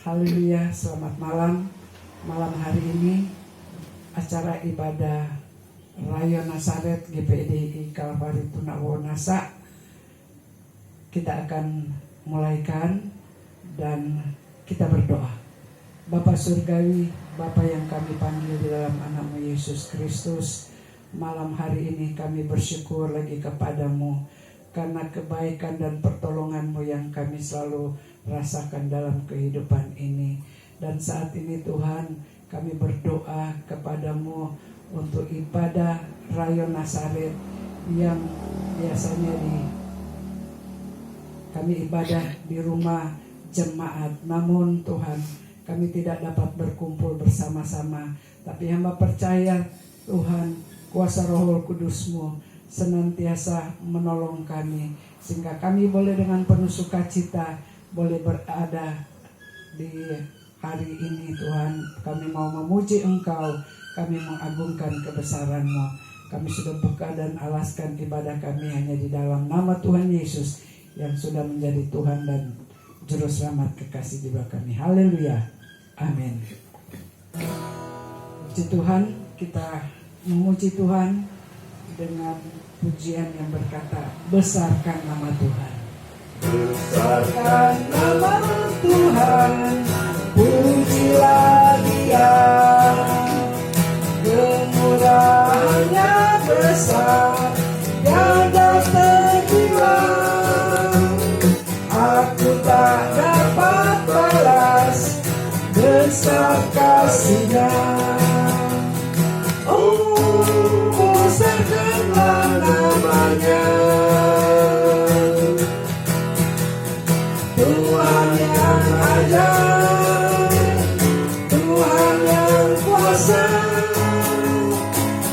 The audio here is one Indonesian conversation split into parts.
Haleluya, selamat malam. Malam hari ini acara ibadah Rayo Nasaret GPDI Kalvari Tunawonasa kita akan mulaikan dan kita berdoa. Bapa Surgawi, Bapa yang kami panggil di dalam anakmu Yesus Kristus, malam hari ini kami bersyukur lagi kepadamu karena kebaikan dan pertolonganmu yang kami selalu rasakan dalam kehidupan ini. Dan saat ini Tuhan, kami berdoa kepadamu untuk ibadah Rayo Nasaret yang biasanya kami ibadah di rumah jemaat. Namun Tuhan, kami tidak dapat berkumpul bersama-sama, tapi hamba percaya Tuhan, kuasa Roh Kudus-Mu senantiasa menolong kami, sehingga kami boleh dengan penuh sukacita boleh berada di hari ini. Tuhan, kami mau memuji Engkau, kami mengagungkan kebesaran-Mu. Kami sudah buka dan alaskan ibadah kami hanya di dalam nama Tuhan Yesus yang sudah menjadi Tuhan dan Juru Selamat kekasih jiwa kami. Haleluya, amin. Puji Tuhan, kita memuji Tuhan dengan pujian yang berkata, besarkan nama Tuhan. Besarkan nama Tuhan, pujilah Dia, kemurahannya besar, tiada terkira. Aku tak dapat balas besar kasih-Nya. Oh, besarkanlah nama-Nya. Tuhan yang ajaib, Tuhan yang kuasa,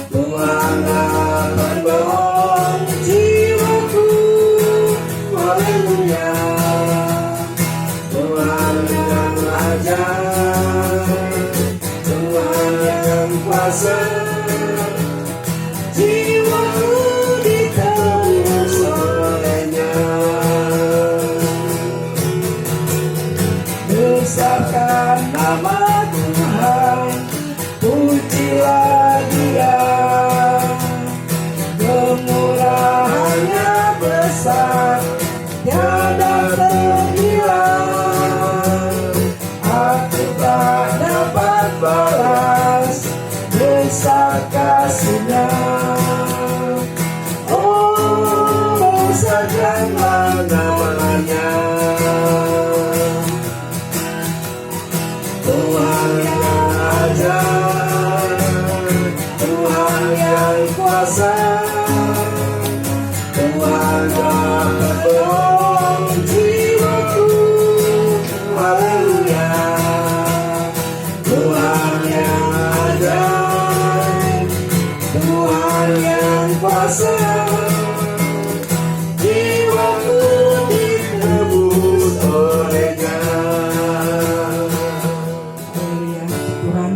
Tuhanlah pembohong jiwaku. Haleluya. Tuhan yang ajaib, Tuhan yang kuasa, jiwaku ditebus oleh-Nya. Besarkan nama Tuhan, pujilah Dia, kemurahannya besar, tiada terkira. Aku tak dapat balas besar kasih-Nya. Oh, besarkanlah nama-Nya. Tuhan yang ajaib, Tuhan yang kuasa, Tuhanlah pembohong jiwaku. Haleluya. Tuhan yang ajaib, Tuhan yang kuasa, jiwaku ditebus oleh-Nya. Tuhan,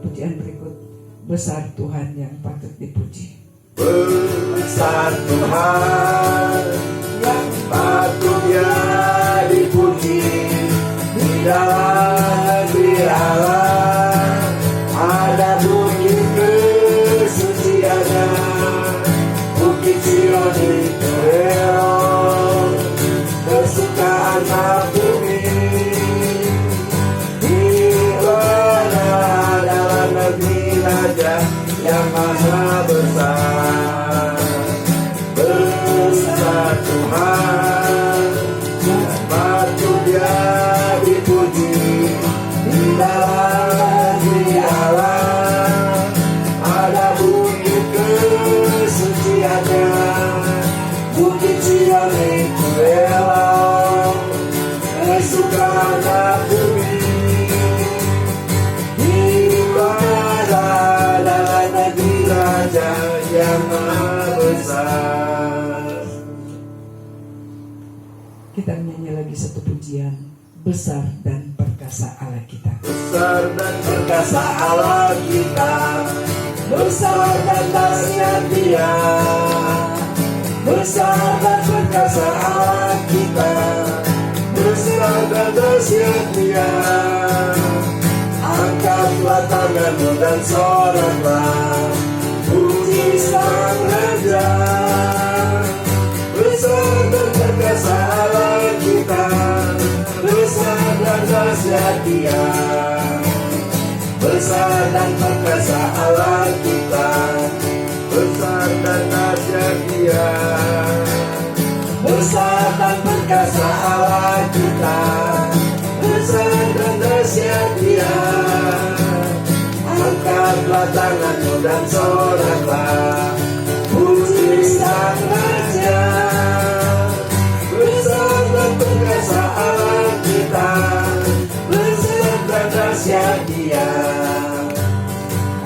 pujian berikut, besar Tuhan yang patut dipuji. Besar Tuhan yang patut Dia dipuji, di dalam negeri Allah ada bukit kesucian-Nya, Bukit Sion itu elok, kesukaan bumi. Raja yang maha besar, besar Tuhan yang patut Dia dipuji, di dalam negeri Allah ada bukit kesucian-Nya, Bukit Sion itu elok, kesukaan bumi. Yang maha besar. Kita menyanyi lagi satu pujian, besar dan perkasa Allah kita. Besar dan perkasa Allah kita, besar dan dahsyat Dia, besar dan perkasa Allah kita, besar dan dahsyat Dia. Angkatlah tanganmu dan soraklah, puji Sang Raja. Besar dan perkasa Allah kita, besar dan dahsyat Dia. Besar dan perkasa Allah kita, besar dan dahsyat Dia. Besar dan perkasa Allah kita, besar dan dahsyat Dia. Angkatlah tanganmu dan soraklah, puji Sang Raja. Besar dan perkasa Allah kita, besar dan dahsyat Dia.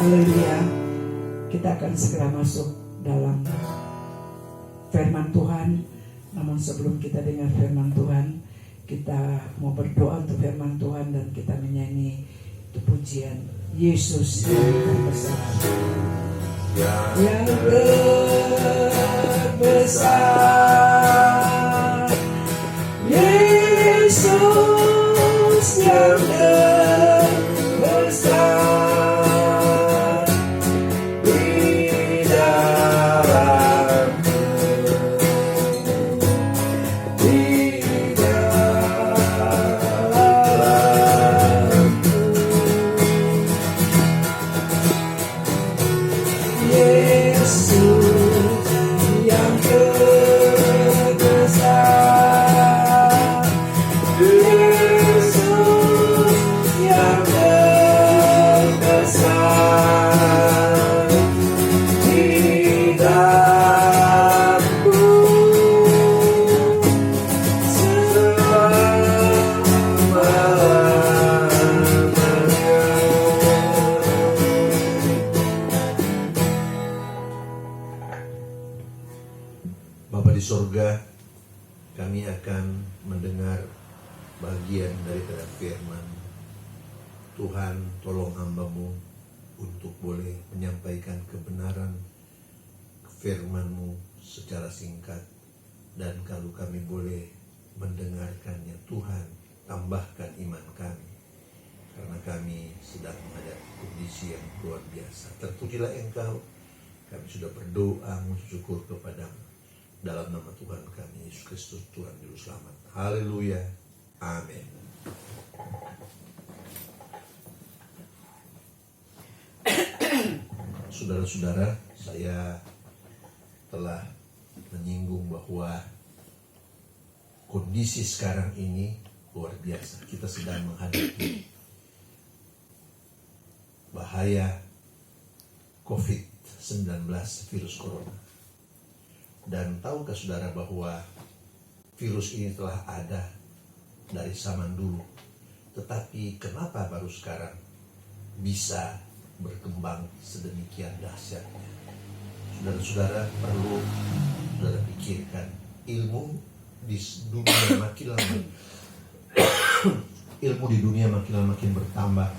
Haleluya. Kita akan segera masuk dalam firman Tuhan. Namun sebelum kita dengar firman Tuhan, kita mau berdoa untuk firman Tuhan dan kita menyanyi itu pujian Yesus yang terbesar. Yang terbesar, Yesus yang terbesar. Bapa di sorga, kami akan mendengar bagian daripada firman. Tuhan, tolong hamba-Mu untuk boleh menyampaikan kebenaran firman-Mu secara singkat. Dan kalau kami boleh mendengarkannya, Tuhan, tambahkan iman kami. Karena kami sedang menghadapi kondisi yang luar biasa. Terpujilah Engkau, kami sudah berdoa, mensyukur kepadamu. Dalam nama Tuhan kami, Yesus Kristus, Tuhan Juru Selamat. Haleluya. Amin. Saudara-saudara, saya telah menyinggung bahwa kondisi sekarang ini luar biasa. Kita sedang menghadapi bahaya COVID-19, virus corona. Dan tahukah saudara bahwa virus ini telah ada dari zaman dulu. Tetapi kenapa baru sekarang bisa berkembang sedemikian dahsyatnya? Saudara-saudara perlu saudara pikirkan, ilmu di dunia makin lama ilmu di dunia makin lama makin bertambah.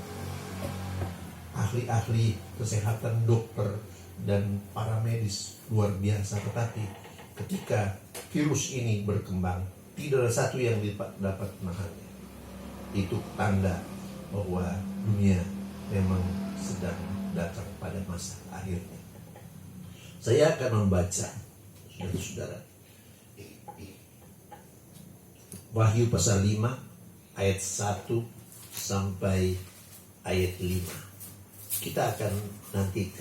Ahli-ahli kesehatan, dokter dan para medis luar biasa. Tetapi ketika virus ini berkembang, tidak ada satu yang dapat menahannya. Itu tanda bahwa dunia memang sedang datang pada masa akhirnya. Saya akan membaca, saudara-saudara, Wahyu pasal 5 ayat 1 sampai ayat 5. Kita akan nanti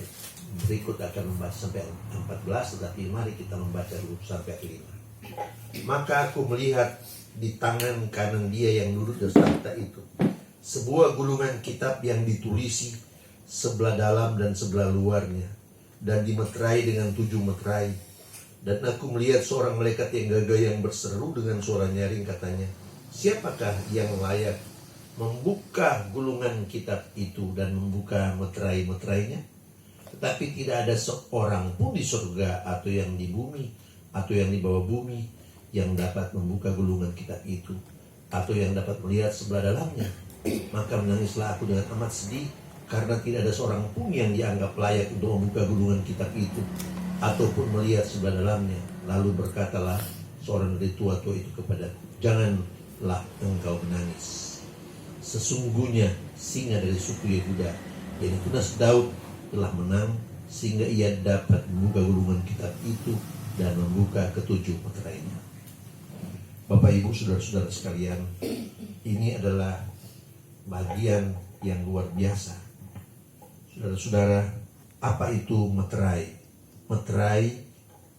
berikut akan membaca sampai 14, tetapi mari kita membaca dulu sampai 5. Maka aku melihat di tangan kanan Dia yang duduk di takhta itu sebuah gulungan kitab yang ditulisi sebelah dalam dan sebelah luarnya, dan dimeterai dengan 7 meterai. Dan aku melihat seorang malaikat yang gagah yang berseru dengan suara nyaring, katanya, siapakah yang layak membuka gulungan kitab itu dan membuka meterai-meterainya? Tetapi tidak ada seorang pun di surga atau yang di bumi atau yang di bawah bumi yang dapat membuka gulungan kitab itu atau yang dapat melihat sebelah dalamnya. Maka menangislah aku dengan amat sedih, karena tidak ada seorang pun yang dianggap layak untuk membuka gulungan kitab itu ataupun melihat sebelah dalamnya. Lalu berkatalah seorang dari tua-tua itu kepadaku, jangan janganlah engkau menangis. Sesungguhnya singa dari suku Yehuda, yaitu tunas Daud, telah menang, sehingga ia dapat membuka gulungan kitab itu dan membuka ketujuh meterainya. Bapak Ibu saudara-saudara sekalian, ini adalah bagian yang luar biasa. Saudara-saudara, apa itu meterai? Meterai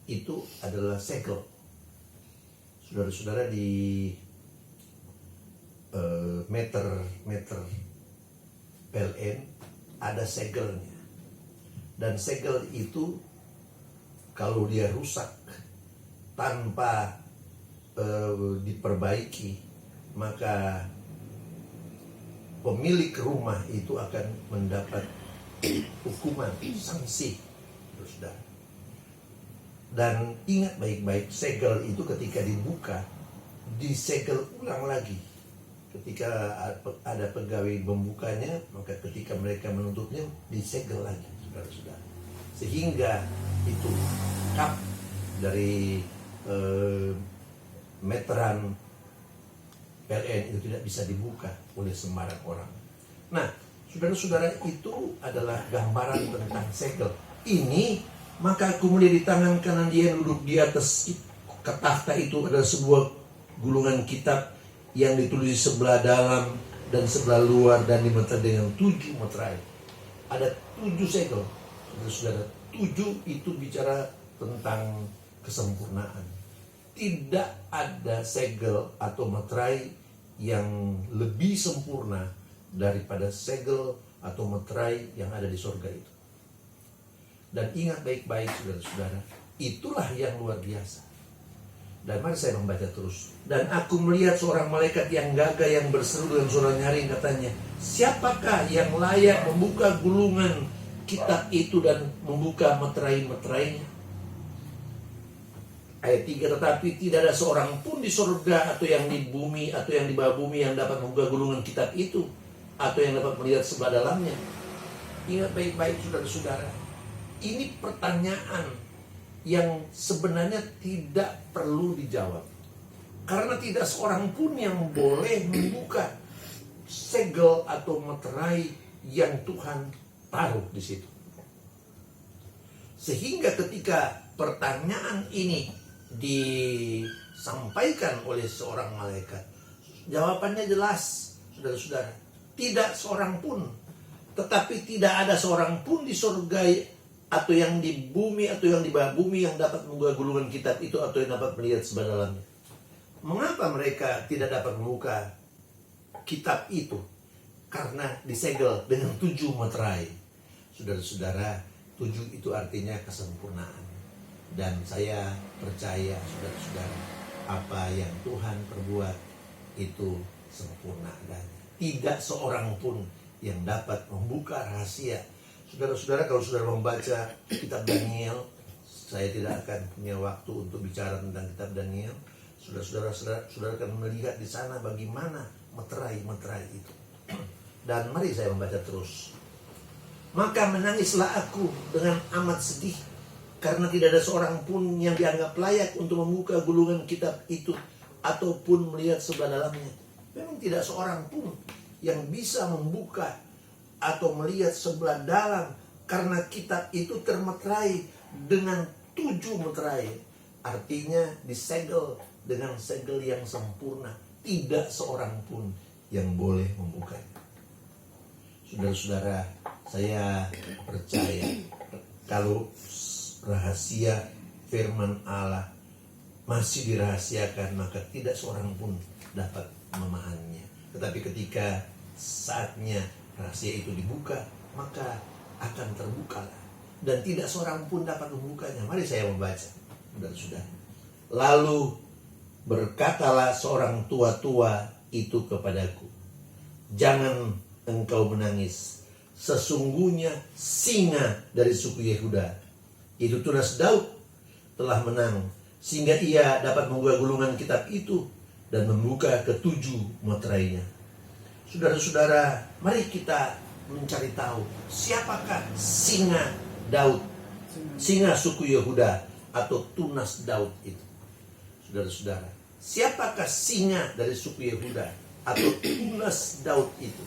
itu adalah segel. Saudara-saudara, di meter PLN ada segelnya. Dan segel itu kalau dia rusak tanpa diperbaiki, maka pemilik rumah itu akan mendapat hukuman, sanksi, saudara. Dan ingat baik-baik, segel itu ketika dibuka, disegel ulang lagi. Ketika ada pegawai membukanya, maka ketika mereka menutupnya, disegel lagi, saudara-saudara. Sehingga itu kap dari meteran PLN itu tidak bisa dibuka oleh sembarang orang. Nah, saudara-saudara, itu adalah gambaran tentang segel. Ini, maka aku melihat di tangan kanan dia yang duduk di atas tahta itu adalah sebuah gulungan kitab yang ditulis di sebelah dalam dan sebelah luar dan dimeter dengan 7 meterai. Ada 7 segel. Saudara-saudara, 7 itu bicara tentang kesempurnaan. Tidak ada segel atau meterai yang lebih sempurna daripada segel atau meterai yang ada di surga itu. Dan ingat baik-baik, saudara-saudara, itulah yang luar biasa. Dan mari saya membaca terus. Dan aku melihat seorang malaikat yang gagah yang berseru dengan suara nyaring, katanya, siapakah yang layak membuka gulungan kitab itu dan membuka meterai-meterainya? Ayat 3, tetapi tidak ada seorang pun di surga atau yang di bumi atau yang di bawah bumi yang dapat membuka gulungan kitab itu atau yang dapat melihat sebelah dalamnya. Ingat baik-baik, saudara-saudara, ini pertanyaan yang sebenarnya tidak perlu dijawab, karena tidak seorang pun yang boleh membuka segel atau meterai yang Tuhan taruh di situ. Sehingga ketika pertanyaan ini disampaikan oleh seorang malaikat, jawabannya jelas, saudara-saudara. Tidak seorang pun, tetapi tidak ada seorang pun di surga atau yang di bumi atau yang di bawah bumi yang dapat membuka gulungan kitab itu atau yang dapat melihat sebelah dalamnya. Mengapa mereka tidak dapat membuka kitab itu? Karena disegel dengan 7 meterai. Saudara-saudara, 7 itu artinya kesempurnaan. Dan saya percaya, saudara-saudara, apa yang Tuhan perbuat itu sempurna adanya. Tidak seorang pun yang dapat membuka rahasia. Saudara-saudara, kalau saudara membaca kitab Daniel, saya tidak akan punya waktu untuk bicara tentang kitab Daniel. Saudara akan melihat di sana bagaimana meterai-meterai itu. Dan mari saya membaca terus. Maka menangislah aku dengan amat sedih, karena tidak ada seorang pun yang dianggap layak untuk membuka gulungan kitab itu ataupun melihat sebelah dalamnya. Memang tidak seorang pun yang bisa membuka atau melihat sebelah dalam, karena kitab itu termeterai dengan 7 meterai. Artinya disegel dengan segel yang sempurna. Tidak seorang pun yang boleh membukanya. Saudara-saudara, saya percaya kalau rahasia firman Allah masih dirahasiakan, maka tidak seorang pun dapat memahaminya. Tetapi ketika saatnya rahasia itu dibuka, maka akan terbuka dan tidak seorang pun dapat membukanya. Mari saya membaca, saudara-saudara. Lalu berkatalah seorang tua-tua itu kepadaku, jangan engkau menangis. Sesungguhnya singa dari suku Yehuda, itu tunas Daud, telah menang, sehingga ia dapat membuka gulungan kitab itu dan membuka ke-7 meterainya. Saudara-saudara, mari kita mencari tahu siapakah singa Daud, singa suku Yehuda atau tunas Daud itu. Saudara-saudara, siapakah singa dari suku Yehuda atau tunas Daud itu?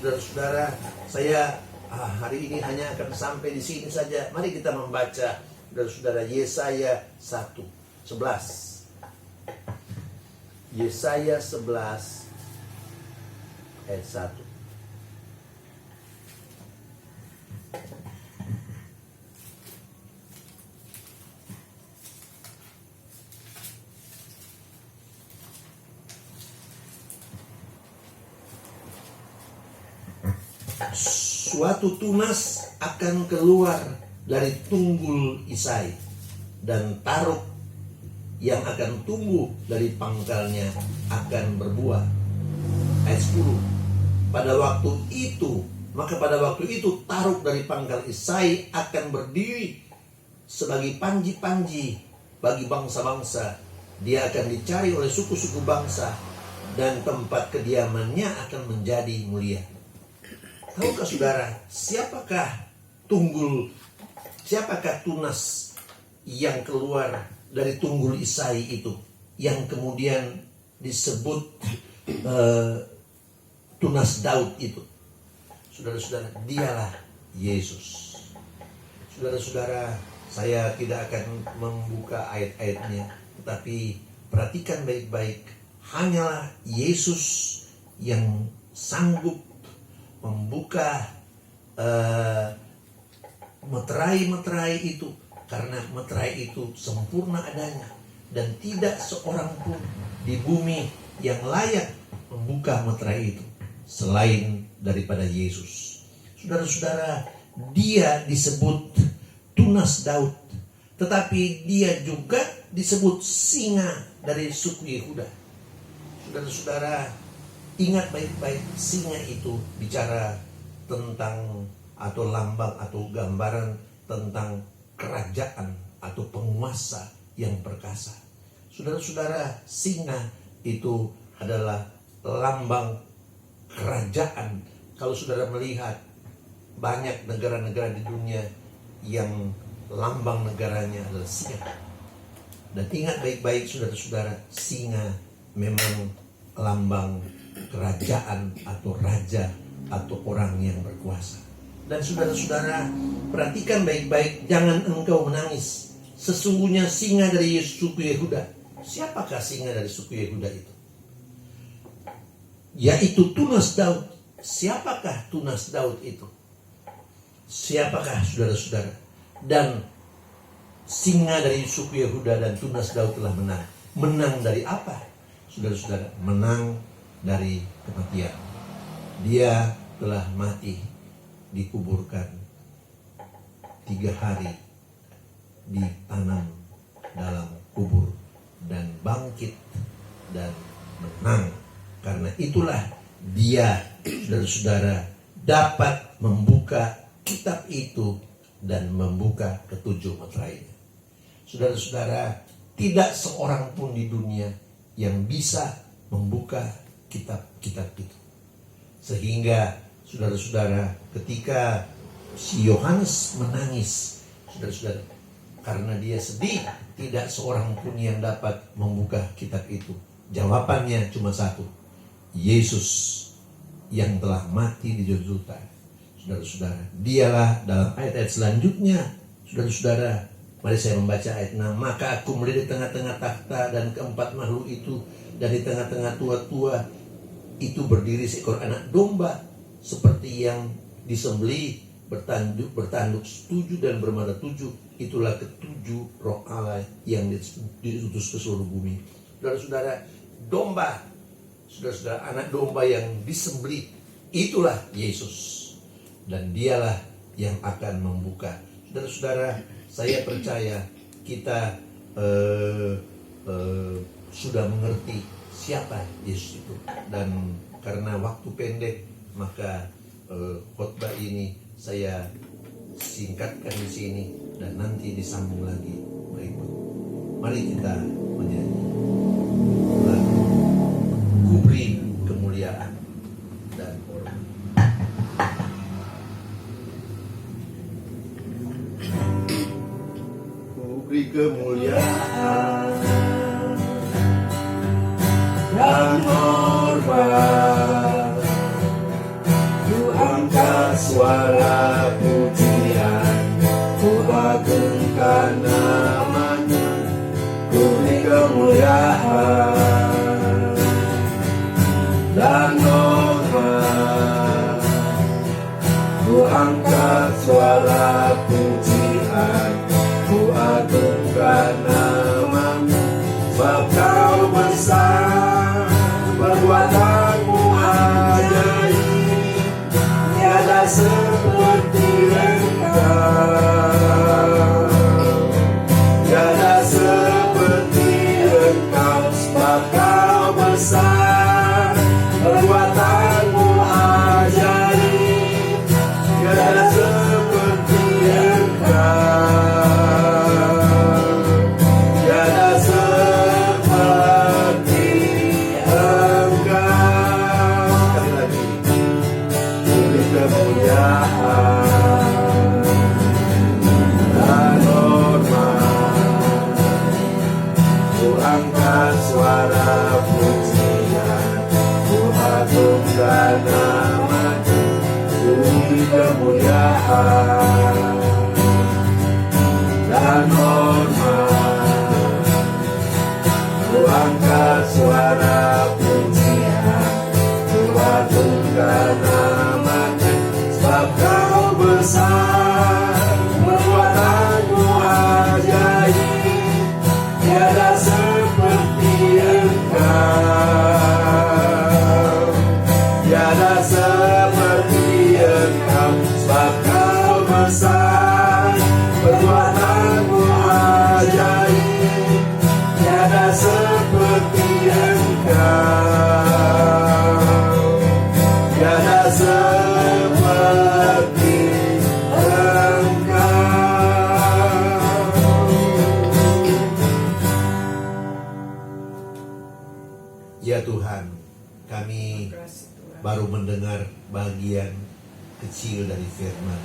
Saudara-saudara, saya hari ini hanya akan sampai di sini saja. Mari kita membaca, saudara-saudara, Yesaya 1:11. Yesaya 11 ayat 1. Suatu tunas akan keluar dari tunggul Isai, dan taruk yang akan tumbuh dari pangkalnya akan berbuah. Ayat 10. Pada waktu itu, maka pada waktu itu taruk dari pangkal Isai akan berdiri sebagai panji-panji bagi bangsa-bangsa. Dia akan dicari oleh suku-suku bangsa, dan tempat kediamannya akan menjadi mulia. Tahukah saudara, siapakah tunas yang keluar dari tunggul Isai itu, yang kemudian disebut tunas Daud itu? Saudara-saudara, dialah Yesus. Saudara-saudara, saya tidak akan membuka ayat-ayatnya, tetapi perhatikan baik-baik. Hanyalah Yesus yang sanggup membuka meterai-meterai itu, karena meterai itu sempurna adanya, dan tidak seorang pun di bumi yang layak membuka meterai itu selain daripada Yesus. Saudara-saudara, dia disebut tunas Daud, tetapi dia juga disebut singa dari suku Yehuda. Saudara-saudara, ingat baik-baik, singa itu bicara tentang atau lambang atau gambaran tentang kerajaan atau penguasa yang perkasa. Saudara-saudara, singa itu adalah lambang kerajaan. Kalau saudara melihat banyak negara-negara di dunia yang lambang negaranya adalah singa. Dan ingat baik-baik saudara-saudara, singa memang lambang kerajaan atau raja atau orang yang berkuasa. Dan saudara-saudara, perhatikan baik-baik, jangan engkau menangis. Sesungguhnya singa dari suku Yehuda. Siapakah singa dari suku Yehuda itu? Yaitu tunas Daud. Siapakah tunas Daud itu? Siapakah saudara-saudara? Dan singa dari suku Yehuda dan tunas Daud telah menang. Menang dari apa? Saudara-saudara, menang dari kematian. Dia telah mati, dikuburkan 3 hari, ditanam dalam kubur, dan bangkit dan menang. Karena itulah dia, saudara-saudara, dapat membuka kitab itu dan membuka ketujuh meterainya. Saudara-saudara, tidak seorang pun di dunia yang bisa membuka kitab-kitab itu. Sehingga saudara-saudara, ketika si Yohanes menangis, saudara-saudara, karena dia sedih, tidak seorang pun yang dapat membuka kitab itu. Jawabannya cuma satu: Yesus yang telah mati di Golgota. Saudara-saudara, dialah dalam ayat-ayat selanjutnya. Saudara-saudara, mari saya membaca ayat 6. Maka aku melihat di tengah-tengah takhta dan keempat makhluk itu, dan di tengah-tengah tua-tua itu berdiri seekor anak domba seperti yang disembelih, bertanduk 7 dan bermata 7. Itulah ketujuh roh Allah yang diutus ke seluruh bumi. Saudara-saudara, domba, saudara-saudara, anak domba yang disembelih, itulah Yesus. Dan dialah yang akan membuka. Saudara-saudara, saya percaya kita sudah mengerti siapa Yesus itu. Dan karena waktu pendek, maka khotbah ini saya singkatkan di sini dan nanti disambung lagi berikut. Mari kita menyanyi lagu Kuberi Kemuliaan dan Hormat. Kuberi kemuliaan suara pujian, ku agungkan namanya, ku beri kemuliaan dan hormat. Ku angkat suara pujian, ku agungkan namamu, sebab kau besar, perbuatanmu ajaib, tiada seperti Engkau, tiada seperti Engkau, sebab kau besar, perbuatanmu ajaib, tiada seperti Engkau, tiada seperti Engkau. Sekali lagi, beri kemuliaan dan hormat. Ku angkat suara pujian, ku agungkan namanya, ku beri kemuliaan dan hormat. Ku angkat suara pujian, ku agungkan namanya, sebab kau besar, perbuatanmu ajaib, tiada seperti Engkau, tiada seperti Engkau, sebab kau besar, perbuatanmu ajaib, tiada seperti Engkau, tiada seperti Engkau. Ya Tuhan, kami baru mendengar bagian kecil dari firman.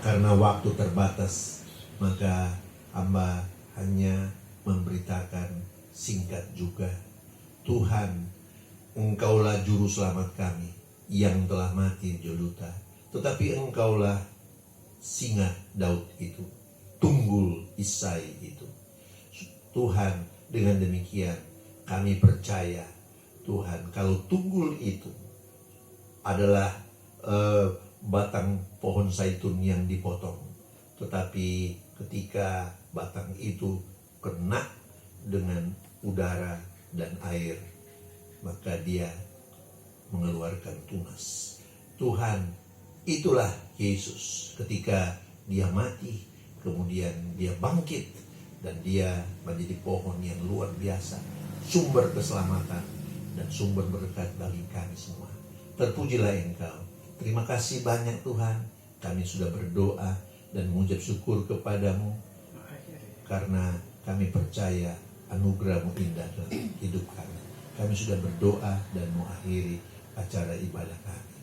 Karena waktu terbatas, maka hamba hanya memberitakan singkat juga. Tuhan, Engkaulah juru selamat kami yang telah mati di Golgota, tetapi Engkaulah singa Daud itu, tunggul Isai itu. Tuhan, dengan demikian kami percaya, Tuhan, kalau tunggul itu adalah batang pohon zaitun yang dipotong, tetapi ketika batang itu kena dengan udara dan air, maka dia mengeluarkan tunas. Tuhan, itulah Yesus ketika dia mati, kemudian dia bangkit, dan dia menjadi pohon yang luar biasa, sumber keselamatan dan sumber berkat bagi kami semua. Terpujilah Engkau. Terima kasih banyak Tuhan, kami sudah berdoa dan mengucap syukur kepadamu, karena kami percaya anugerah-Mu indah dalam hidup kami. Kami sudah berdoa dan mengakhiri acara ibadah kami.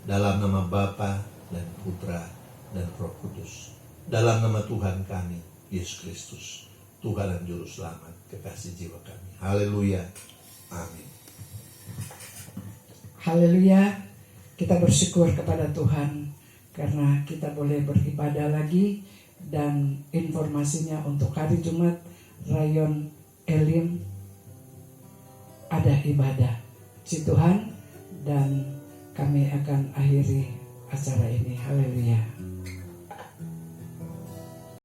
Dalam nama Bapa dan Putra dan Roh Kudus. Dalam nama Tuhan kami, Yesus Kristus, Tuhan dan Juru Selamat kekasih jiwa kami. Haleluya. Amin. Haleluya. Kita bersyukur kepada Tuhan karena kita boleh beribadah lagi, dan informasinya untuk hari Jumat Rayon Elim ada ibadah. Puji Tuhan, dan kami akan akhiri acara ini. Haleluya.